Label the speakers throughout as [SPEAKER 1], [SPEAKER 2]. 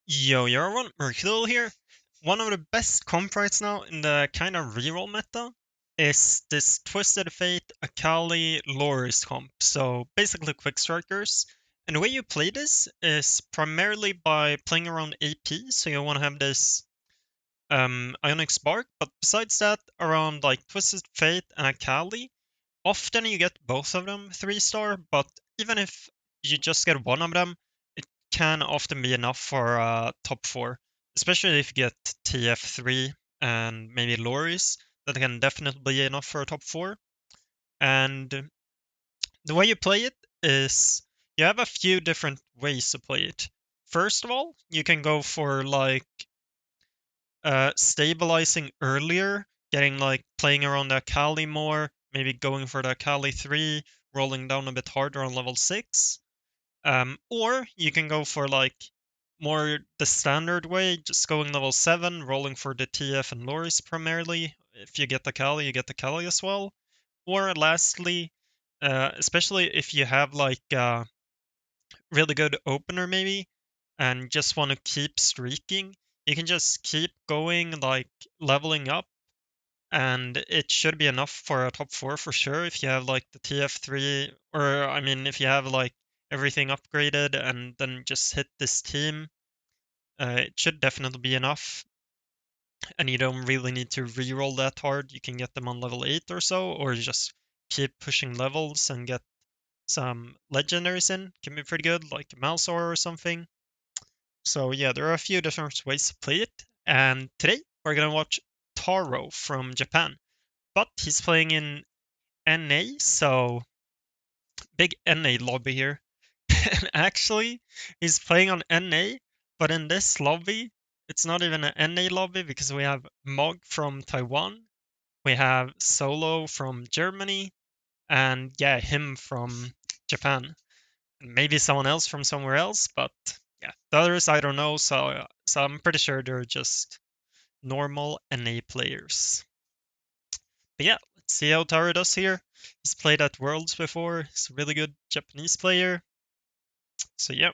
[SPEAKER 1] Yo, everyone, Mercurial here. One of the best comp right now in the kind of reroll meta is this Twisted Fate Akali Loris comp. So basically Quickstrikers. And the way you play this is primarily by playing around AP. So you want to have this Ionic Spark. But besides that, around like Twisted Fate and Akali, often you get both of them 3-star. But even if you just get one of them, can often be enough for top 4, especially if you get TF3 and maybe Loris. That can definitely be enough for a top 4. And the way you play it is you have a few different ways to play it. First of all, you can go for like stabilizing earlier, getting like playing around the Akali more, maybe going for the Akali 3, rolling down a bit harder on level 6. Or you can go for like more the standard way, just going level 7, rolling for the TF and Loris primarily. If you get the Kali, you get the Kali as well. Or lastly, especially if you have like a really good opener maybe and just want to keep streaking, you can just keep going, like leveling up, and it should be enough for a top 4 for sure if you have like the TF3, or I mean if you have like everything upgraded and then just hit this team, it should definitely be enough, and you don't really need to reroll that hard. You can get them on level 8 or so, or just keep pushing levels and get some legendaries in. Can be pretty good, like Malsaur or something. So yeah, there are a few different ways to play it, and today we're gonna watch Taro from Japan, but he's playing in NA, so big NA lobby here. And actually, he's playing on NA, but in this lobby, it's not even an NA lobby because we have Mog from Taiwan, we have Solo from Germany, and yeah, him from Japan, and maybe someone else from somewhere else, but yeah, the others I don't know, so I'm pretty sure they're just normal NA players. But yeah, let's see how Taro does here. He's played at Worlds before. He's a really good Japanese player. So yeah,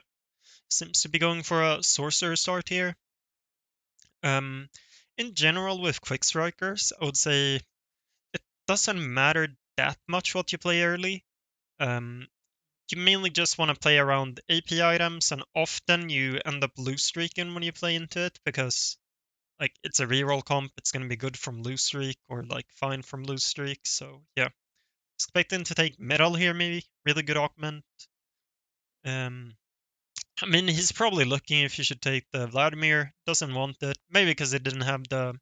[SPEAKER 1] seems to be going for a sorcerer start here. Um, in general with Quickstrikers, I would say it doesn't matter that much what you play early. Um, you mainly just want to play around AP items, and often you end up loose streaking when you play into it because like it's a reroll comp. It's gonna be good from loose streak or like fine from loose streak. So yeah, expecting to take metal here maybe. Really good augment. Um, I mean, he's probably looking if you should take the Vladimir. Doesn't want it. Maybe because it didn't have the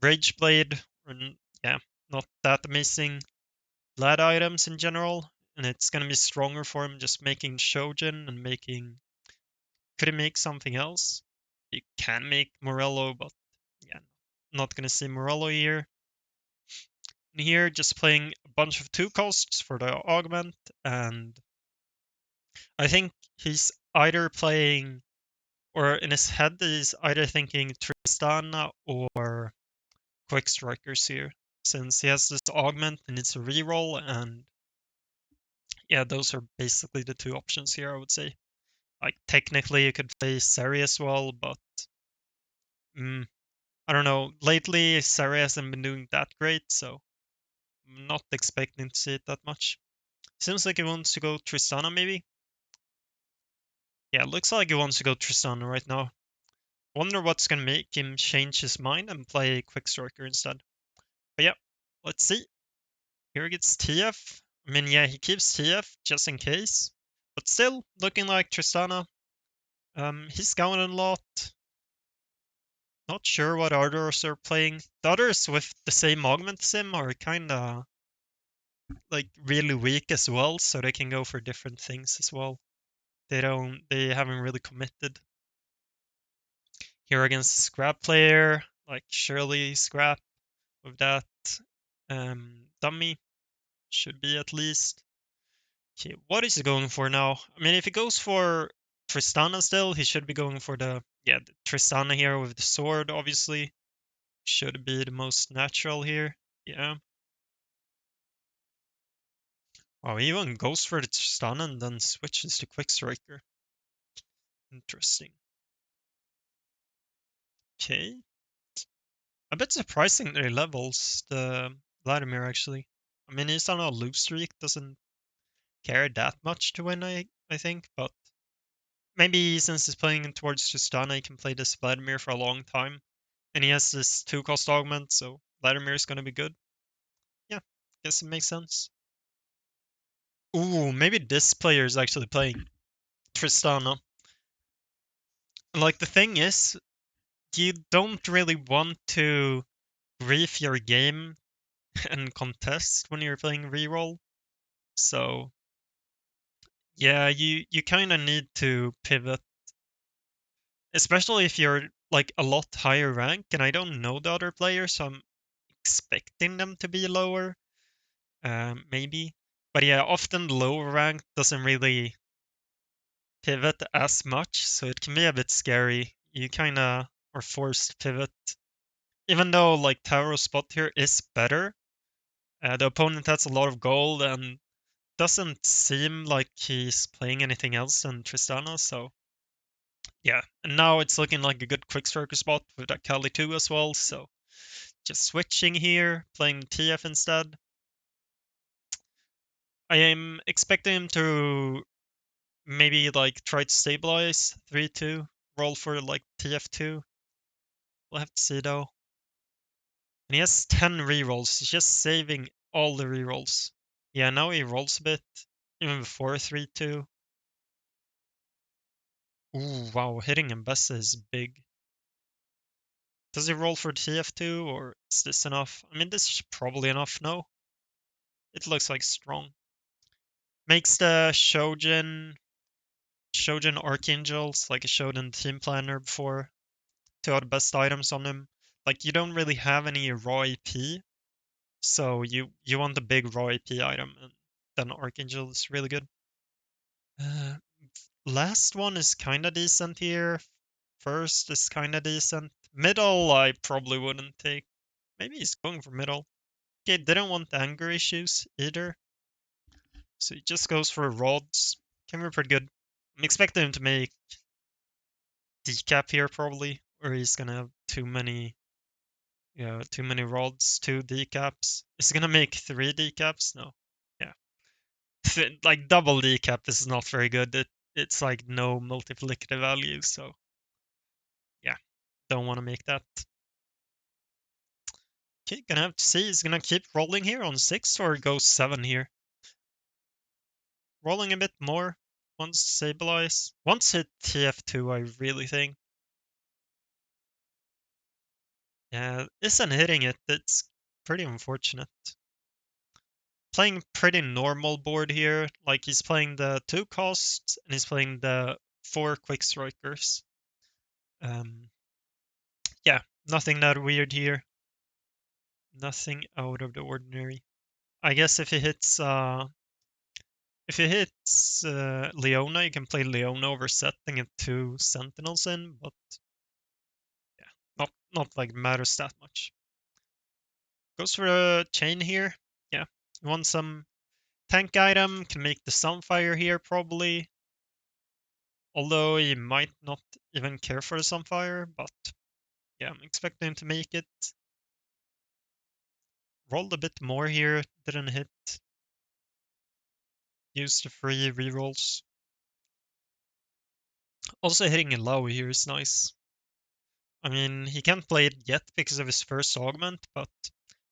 [SPEAKER 1] Rage Blade. And yeah, not that amazing Vlad items in general. And it's going to be stronger for him just making Shojin and making. Could he make something else? He can make Morello, but yeah, not going to see Morello here. And here, just playing a bunch of 2 costs for the augment. And I think he's either playing, or in his head, he's either thinking Tristana or Quickstrikers here, since he has this augment and it's a reroll, and yeah, those are basically the 2 options here, I would say. Like, technically, you could play Sari as well, but I don't know. Lately, Sari hasn't been doing that great, so I'm not expecting to see it that much. Seems like he wants to go Tristana, maybe? Yeah, looks like he wants to go Tristana right now. Wonder what's gonna make him change his mind and play Quickstriker instead. But yeah, let's see. Here gets TF. I mean, yeah, he keeps TF just in case. But still, looking like Tristana. He's going a lot. Not sure what others are playing. The others with the same augment sim are kinda like really weak as well, so they can go for different things as well. They haven't really committed. Here against Scrap player, like surely Scrap with that dummy. Should be at least. Okay, what is he going for now? I mean, if he goes for Tristana still, he should be going for the Tristana here with the sword, obviously. Should be the most natural here. Yeah. Wow, he even goes for the Tristana and then switches to Quickstriker. Interesting. Okay. A bit surprisingly levels the Vladimir actually. I mean, he's on a lose streak, doesn't care that much to win, I think, but maybe since he's playing towards Tristana, he can play this Vladimir for a long time. And he has this 2-cost augment, so Vladimir is going to be good. Yeah, guess it makes sense. Ooh, maybe this player is actually playing Tristana. Like, the thing is, you don't really want to brief your game and contest when you're playing Reroll. So, yeah, you kind of need to pivot, especially if you're like a lot higher rank. And I don't know the other players, so I'm expecting them to be lower, maybe. But yeah, often lower rank doesn't really pivot as much, so it can be a bit scary. You kind of are forced to pivot, even though like Taro's spot here is better. The opponent has a lot of gold and doesn't seem like he's playing anything else than Tristana, so yeah. And now it's looking like a good Quickstriker spot with that Kali 2 as well, so just switching here, playing TF instead. I am expecting him to maybe like try to stabilize 3-2, roll for like TF2. We'll have to see though. And he has 10 rerolls. He's just saving all the rerolls. Yeah, now he rolls a bit, even before 3-2. Ooh, wow, hitting Mbessa is big. Does he roll for TF2 or is this enough? I mean, this is probably enough, no? It looks like strong. Makes the Shojin Archangels, like I showed in Team Planner before, two of the best items on him. Like, you don't really have any raw AP, so you want a big raw AP item, and then Archangel is really good. Uh, Last one is kind of decent here. First is kind of decent. Middle, I probably wouldn't take. Maybe he's going for middle. Okay, didn't want anger issues either. So he just goes for rods. Can be pretty good. I'm expecting him to make decap here probably, or he's gonna have too many too many rods, 2 decaps. Is he gonna make 3 decaps? No. Yeah. Like double decap is not very good. It's like no multiplicative value, so yeah. Don't want to make that. Okay, gonna have to see. He's gonna keep rolling here on 6 or go 7 here. Rolling a bit more. Wants to stabilize. Wants hit TF2, I really think. Yeah, isn't hitting it. It's pretty unfortunate. Playing pretty normal board here. Like he's playing the 2 costs and he's playing the 4 Quickstrikers. Yeah, nothing that weird here. Nothing out of the ordinary. I guess if he hits Leona, you can play Leona over setting and 2 Sentinels in, but yeah, not like matters that much. Goes for a chain here. Yeah, you want some tank item, can make the Sunfire here probably. Although he might not even care for the Sunfire, but yeah, I'm expecting him to make it. Rolled a bit more here, didn't hit. Used the free rerolls. Also hitting a low here is nice. I mean, he can't play it yet because of his first augment, but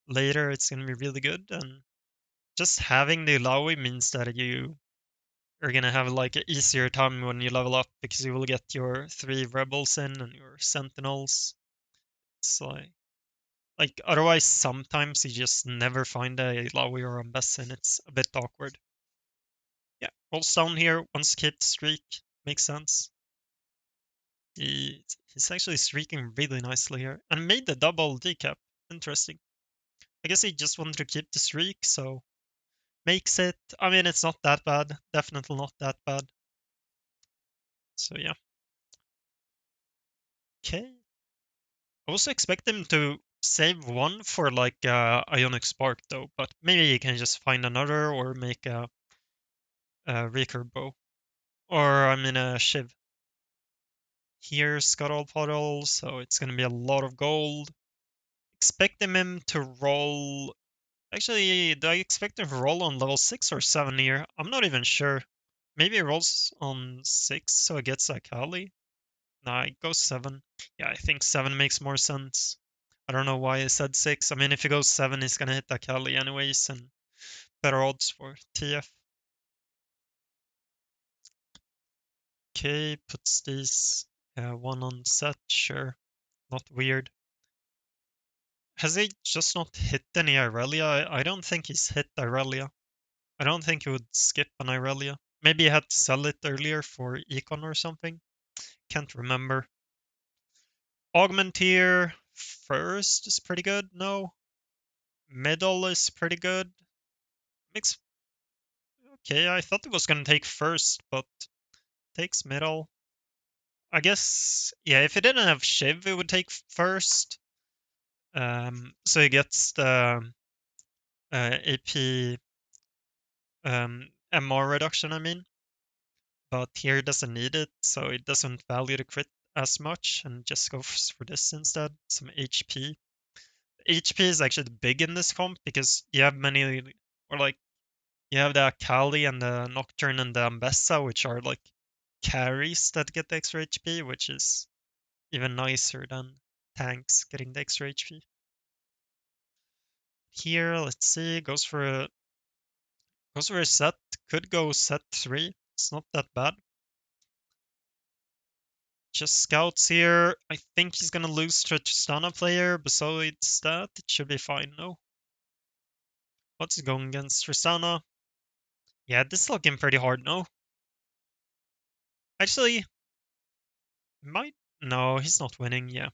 [SPEAKER 1] later it's gonna be really good. And just having the Laui means that you are gonna have like an easier time when you level up because you will get your 3 rebels in and your sentinels. It's like otherwise sometimes you just never find a Laui or a Bess and it's a bit awkward. Yeah, rolls down here, wants to keep the streak, makes sense. He's actually streaking really nicely here and made the double decap. Interesting. I guess he just wanted to keep the streak, so makes it. I mean, it's not that bad. Definitely not that bad. So yeah. Okay. I also expect him to save one for like Ionic Spark though, but maybe you can just find another or make a recurve bow, or I mean a shiv. Here, Scuttle Puddle, so it's gonna be a lot of gold. Expecting him to roll. Actually, do I expect him to roll on level 6 or 7 here? I'm not even sure. Maybe he rolls on 6 so it gets Akali. Nah, it goes 7. Yeah, I think 7 makes more sense. I don't know why I said 6. I mean, if he goes 7, he's gonna hit Akali anyways, and better odds for TF. Okay, puts these one on set, sure. Not weird. Has he just not hit any Irelia? I don't think he's hit Irelia. I don't think he would skip an Irelia. Maybe he had to sell it earlier for Econ or something. Can't remember. Augmenteer first is pretty good. No. Middle is pretty good. Makes okay. I thought it was gonna take first, but takes middle. I guess yeah. If it didn't have Shiv, it would take first. So he gets the AP MR reduction. I mean, but here it doesn't need it, so it doesn't value the crit as much, and just goes for this instead. Some HP. HP is actually big in this comp because you have many, or like you have the Akali and the Nocturne and the Ambessa, which are like carries that get the extra HP, which is even nicer than tanks getting the extra HP. Here, let's see, goes for a set. Could go set 3. It's not that bad. Just scouts here. I think he's gonna lose to a Tristana player. Besides that, it should be fine. No. What's he going against? Tristana? Yeah, this is looking pretty hard. No. Actually, might. No, he's not winning. Yeah.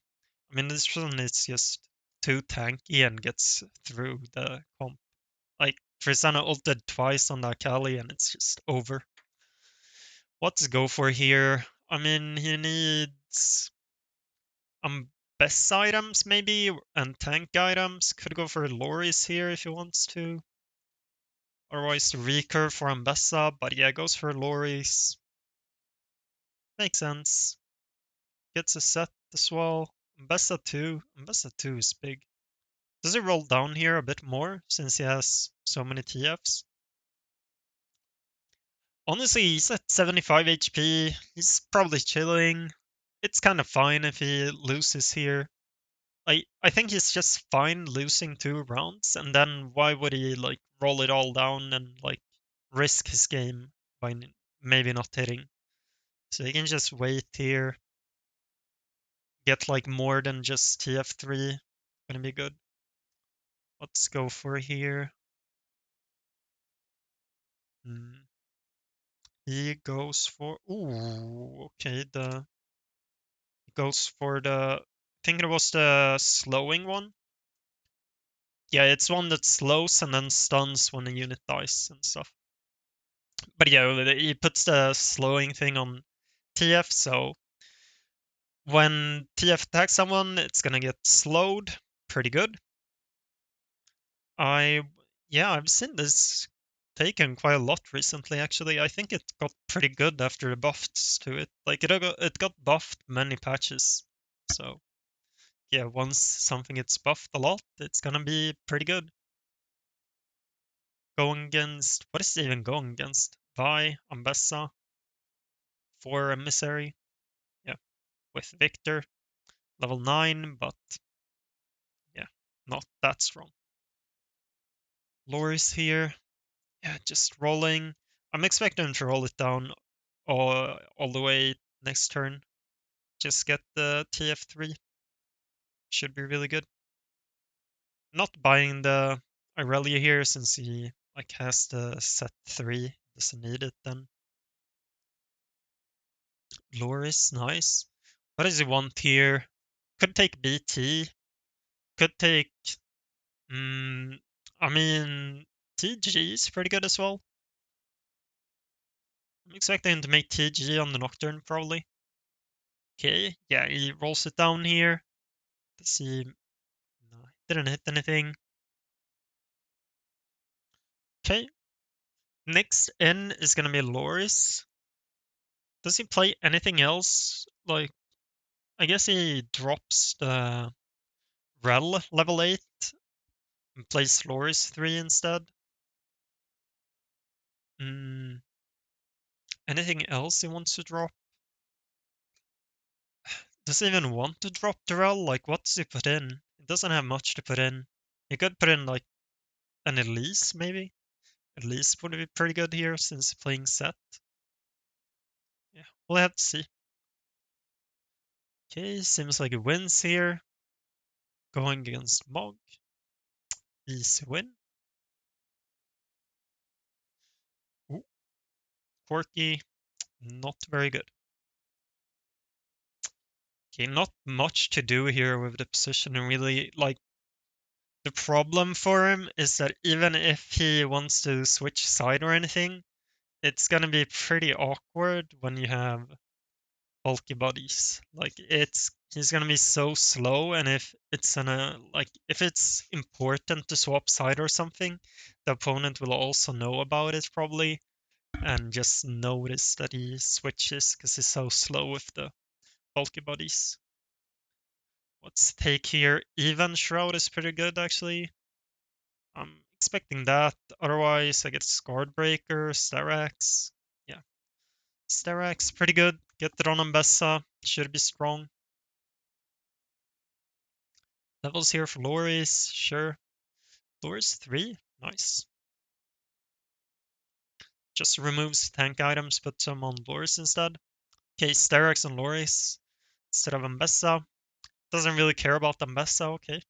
[SPEAKER 1] I mean, this one is just too tanky and gets through the comp. Like, Tristana ulted twice on the Akali and it's just over. What to go for here? I mean, he needs best items maybe and tank items. Could go for Loris here if he wants to. Otherwise, the recurve for Ambessa, but yeah, goes for Loris. Makes sense. Gets a set as well. Ambessa 2. Ambessa 2 is big. Does he roll down here a bit more since he has so many TFs? Honestly, he's at 75 HP. He's probably chilling. It's kind of fine if he loses here. I think he's just fine losing 2 rounds, and then why would he like roll it all down and like risk his game by maybe not hitting? So he can just wait here, get like more than just TF3. Gonna be good. Let's go for here. He goes for okay, the goes for the I think it was the slowing one. Yeah, it's one that slows and then stuns when a unit dies and stuff. But yeah, he puts the slowing thing on TF, so when TF attacks someone, it's gonna get slowed. Pretty good. I yeah, I've seen this taken quite a lot recently. Actually, I think it got pretty good after the buffs to it. Like it got buffed many patches. So yeah, once something gets buffed a lot, it's gonna be pretty good. Going against what is it even going against? Vi, Ambessa, for Emissary. Yeah, with Victor, level 9, but yeah, not that strong. Loris here. Yeah, just rolling. I'm expecting him to roll it down all the way next turn. Just get the TF3. Should be really good. Not buying the Irelia here since he like has the set 3. Doesn't need it then. Loris, nice. What does he want here? Could take BT. Could take I mean TG is pretty good as well. I'm expecting him to make TG on the Nocturne probably. Okay, yeah, he rolls it down here. Does he? No, didn't hit anything. Okay, next in is gonna be Loris. Does he play anything else? Like, I guess he drops the Rel level 8 and plays Loris 3 instead. Mm, anything else he wants to drop? Does he even want to drop the Rel? Like, what does he put in? He doesn't have much to put in. He could put in, like, an Elise, maybe? Elise would be pretty good here since playing Set. Yeah, we'll have to see. Okay, seems like he wins here. Going against Mog. Easy win. Ooh, Quirky. Not very good. Okay, not much to do here with the position, and really, like, the problem for him is that even if he wants to switch side or anything, it's gonna be pretty awkward when you have bulky bodies. Like, he's gonna be so slow, and if it's important to swap side or something, the opponent will also know about it probably, and just notice that he switches because he's so slow with the bulky bodies. What's take here? Even Shroud is pretty good actually. I'm expecting that. Otherwise, I get Scarred Breaker, Starax. Yeah, Starax, pretty good. Get it on Ambessa. Should be strong. Levels here for Loris, sure. Loris 3, nice. Just removes tank items, puts them on Loris instead. Okay, Starax and Loris instead of Ambessa. Doesn't really care about Ambessa, okay.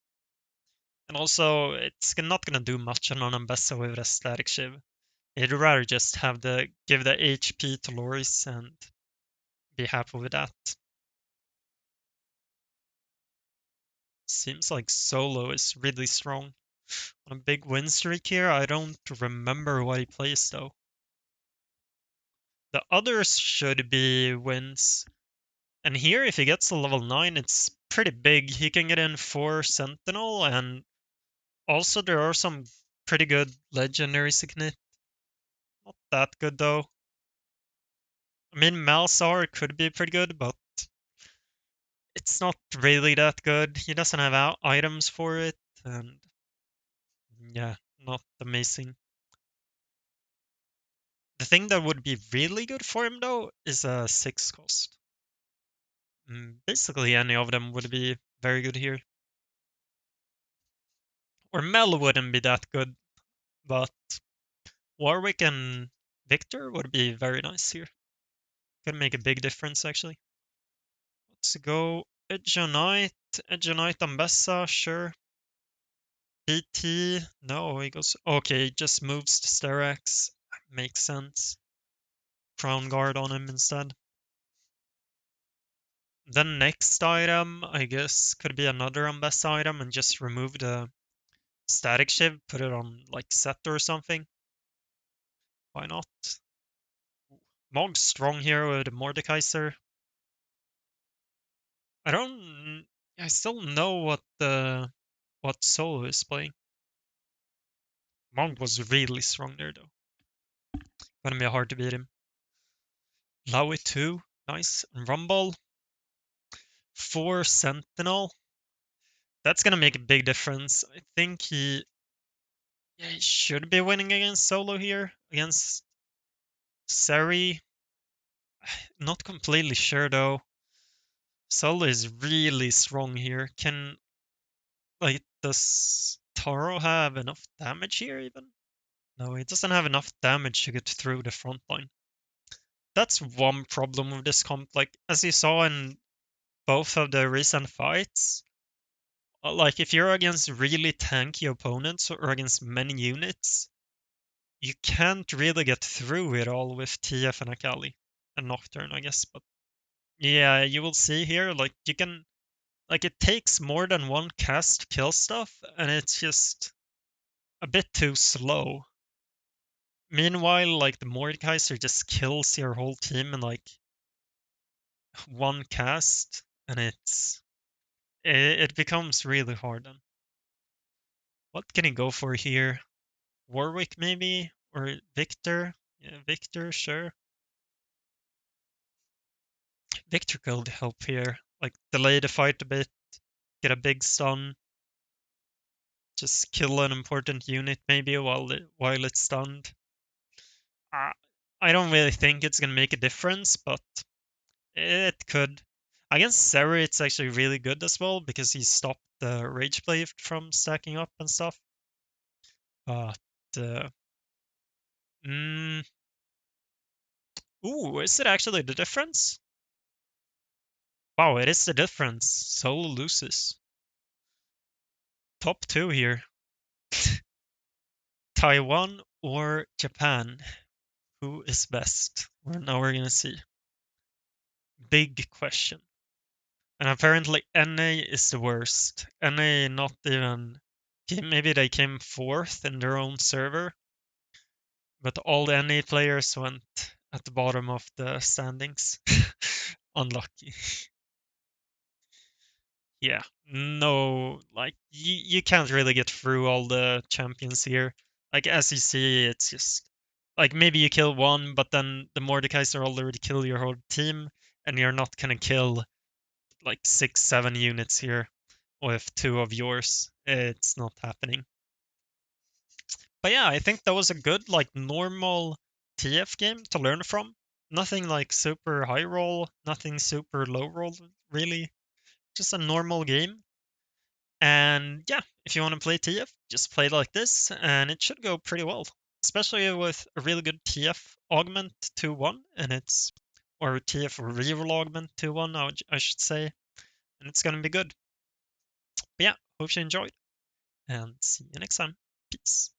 [SPEAKER 1] And also, it's not gonna do much on Ambessa with a static shiv. I'd rather just give the HP to Loris and be happy with that. Seems like Solo is really strong. On a big win streak here, I don't remember what he plays though. The others should be wins. And here, if he gets to level 9, it's pretty big. He can get in 4 Sentinel, and also there are some pretty good legendary Signet. Not that good though. I mean, Malzar could be pretty good, but it's not really that good. He doesn't have items for it, and yeah, not amazing. The thing that would be really good for him though is a 6 cost. Basically, any of them would be very good here. Or Mel wouldn't be that good, but Warwick and Victor would be very nice here. Could make a big difference actually. Let's go Edgeonite. Edgeonite Ambessa, sure. PT, no, he goes. Okay, just moves to Sterax. Makes sense. Crown Guard on him instead. Then next item, I guess, could be another Ambessa item and just remove the static shiv, put it on like Set or something. Why not? Mog's strong here with Mordekaiser. I don't. I still know what Solo is playing. Mog was really strong there though. Gonna be hard to beat him. Lowy 2, nice. And Rumble 4 Sentinel. That's gonna make a big difference. I think he should be winning against Solo here against Seri. Not completely sure though. Solo is really strong here. Does Taro have enough damage here even? No, he doesn't have enough damage to get through the front line. That's one problem with this comp. Like, as you saw in both of the recent fights, like, if you're against really tanky opponents or against many units, you can't really get through it all with TF and Akali. And Nocturne, I guess, but yeah, you will see here, like, you can, like, it takes more than one cast to kill stuff, and it's just a bit too slow. Meanwhile, like, the Mordekaiser just kills your whole team in, like, one cast, and it becomes really hard then. What can he go for here? Warwick, maybe? Or Victor? Yeah, Victor, sure. Victor could help here. like delay the fight a bit, get a big stun, just kill an important unit maybe while it's stunned. Uh, I don't really think it's gonna make a difference, but it could. Against Seri, it's actually really good as well because he stopped the Rage Blade from stacking up and stuff. But uh, mm, ooh, is it actually the difference? Wow, it is the difference. Solo loses. Top two here. Taiwan or Japan? Who is best? Well, now we're gonna see. Big question. And apparently NA is the worst. NA not even... Maybe they came fourth in their own server, but all the NA players went at the bottom of the standings. Unlucky. Yeah, no, like you can't really get through all the champions here. Like as you see, it's just like maybe you kill one, but then the Mordekaiser already kill your whole team, and you're not gonna kill like 6, 7 units here with two of yours. It's not happening. But yeah, I think that was a good like normal TF game to learn from. Nothing like super high roll, nothing super low roll, really. Just a normal game. And yeah, if you want to play TF, just play like this, and it should go pretty well. Especially with a really good TF augment 2-1, and it's or TF reroll augment 2-1, I should say, and it's gonna be good. But yeah, hope you enjoyed, and see you next time. Peace.